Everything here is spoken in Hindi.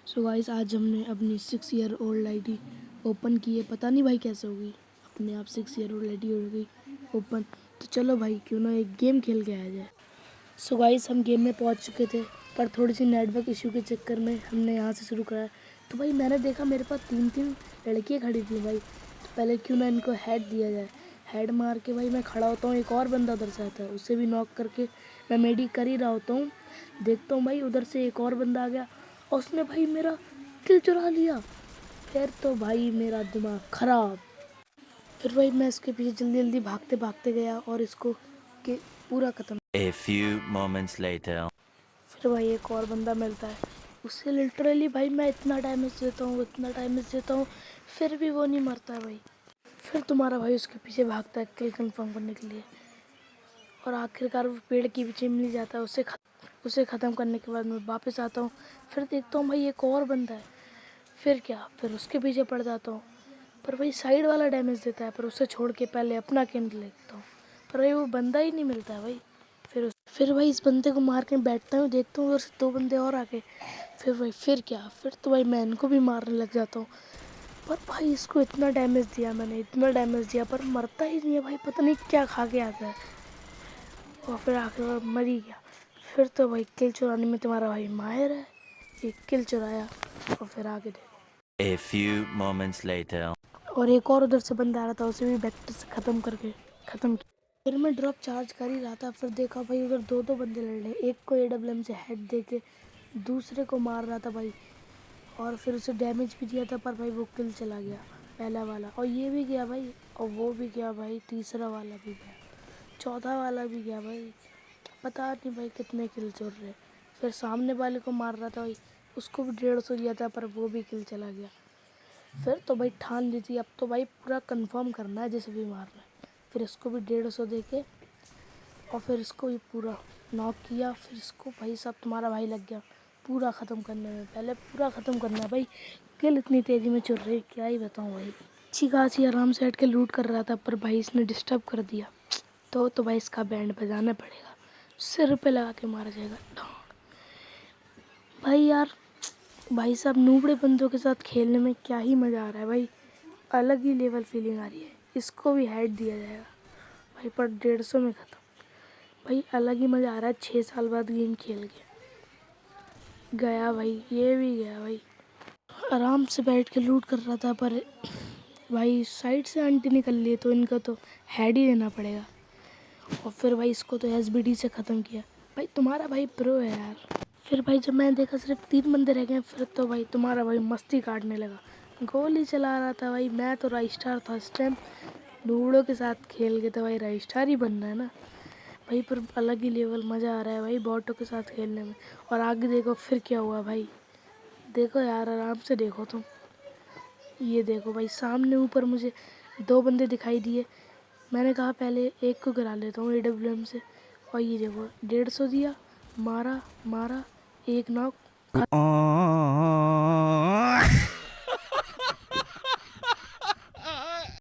सो गाइस आज हमने अपनी 6 ईयर ओल्ड आईडी ओपन की है। पता नहीं भाई कैसे होगी, अपने आप 6 ईयर ओल्ड आईडी हो गई ओपन। तो चलो भाई क्यों ना एक गेम खेल के आया जाए। सो गाइस हम गेम में पहुंच चुके थे, पर थोड़ी सी नेटवर्क इशू के चक्कर में हमने यहाँ से शुरू कराया। तो भाई मैंने देखा मेरे पास 3 लड़कियाँ खड़ी थी भाई। तो पहले क्यों ना इनको हेड दिया जाए। हेड मार के भाई मैं खड़ा होता हूँ, एक और बंदा उधर से आता है, उसे भी नॉक करके मैं मेडी कर ही रहा होता हूँ। देखता हूँ भाई उधर से एक और बंदा आ गया और उसने भाई मेरा किल चुरा लिया। फिर तो भाई मेरा दिमाग खराब। फिर भाई मैं इसके पीछे जल्दी जल्दी भागते भागते गया और इसको के पूरा ख़त्म। A few moments later. फिर भाई एक और बंदा मिलता है, उससे लिटरली भाई मैं इतना डैमेज देता हूँ, फिर भी वो नहीं मरता है भाई। फिर तुम्हारा भाई उसके पीछे भागता है किल कंफर्म करने के लिए, और आखिरकार वो पेड़ के पीछे मिल जाता है। उसे ख़त्म करने के बाद मैं वापस आता हूँ। फिर देखता हूँ भाई एक और बंदा है। फिर क्या, फिर उसके पीछे पड़ जाता हूँ, पर भाई साइड वाला डैमेज देता है, पर उसे छोड़ के पहले अपना किल लेता हूँ, पर भाई वो बंदा ही नहीं मिलता है भाई। फिर भाई इस बंदे को मार के बैठता हूँ, देखता हूँ उधर से 2 बंदे और आके। फिर क्या, फिर तो भाई मैं इनको भी मारने लग जाता हूँ, पर भाई इसको इतना डैमेज दिया पर मरता ही नहीं है भाई, पता नहीं क्या खा के आता है। और फिर आखिर मर ही गया। फिर तो भाई किल चुराने में तुम्हारा भाई माहिर है, एक किल चुराया और फिर आगे देखो। A few moments later. और एक और उधर से बंदा आ रहा था, उसे भी वेक्टर से ख़त्म किया। फिर मैं ड्रॉप चार्ज कर ही रहा था, फिर देखा भाई उधर दो बंदे लड़ रहे। एक को AWM से हेड दे के दूसरे को मार रहा था भाई, और फिर उसे डैमेज भी दिया था, पर भाई वो किल चला गया पहला वाला, और ये भी गया भाई, और वो भी गया भाई, तीसरा वाला भी गया, चौथा वाला भी गया भाई। पता नहीं भाई कितने किल चल रहे। फिर सामने वाले को मार रहा था भाई, उसको भी 150 दिया था, पर वो भी किल चला गया। फिर तो भाई ठान ली थी अब तो भाई पूरा कंफर्म करना है जिसे भी मारना है। फिर इसको भी 150 दे के और फिर इसको भी पूरा नॉक किया। फिर इसको भाई साहब तुम्हारा भाई लग गया पूरा ख़त्म करने में। पहले पूरा ख़त्म करना है भाई, किल इतनी तेज़ी में चल रही क्या ही बताऊँ भाई। अच्छी खासी आराम से हट के लूट कर रहा था, पर भाई इसने डिस्टर्ब कर दिया। तो भाई इसका बैंड बजाना पड़ेगा, सिर पे लगा के मारा जाएगा। भाई यार, भाई साहब नूबड़े बंदों के साथ खेलने में क्या ही मज़ा आ रहा है भाई, अलग ही लेवल फीलिंग आ रही है। इसको भी हेड दिया जाएगा भाई, पर 150 में ख़त्म। भाई अलग ही मज़ा आ रहा है 6 साल बाद गेम खेल के। गया भाई, ये भी गया भाई। आराम से बैठ के लूट कर रहा था, पर भाई साइड से आंटी निकल लिए तो इनका तो हेड ही देना पड़ेगा। और फिर भाई इसको तो SBD से ख़त्म किया। भाई तुम्हारा भाई प्रो है यार। फिर भाई जब मैंने देखा सिर्फ 3 बंदे रह गए, फिर तो भाई तुम्हारा भाई मस्ती काटने लगा, गोली चला रहा था भाई। मैं तो राइस्टार था इस टाइम, नूबड़ों के साथ खेल के तो भाई राइस्टार ही बनना है ना भाई। पर अलग ही लेवल मज़ा आ रहा है भाई बॉटों के साथ खेलने में। और आगे देखो फिर क्या हुआ भाई, देखो यार आराम से देखो तुम। ये देखो भाई सामने ऊपर मुझे 2 बंदे दिखाई दिए, मैंने कहा पहले एक को गिरा लेता हूँ AWM से, और ये देखो 150 दिया, मारा एक नॉक।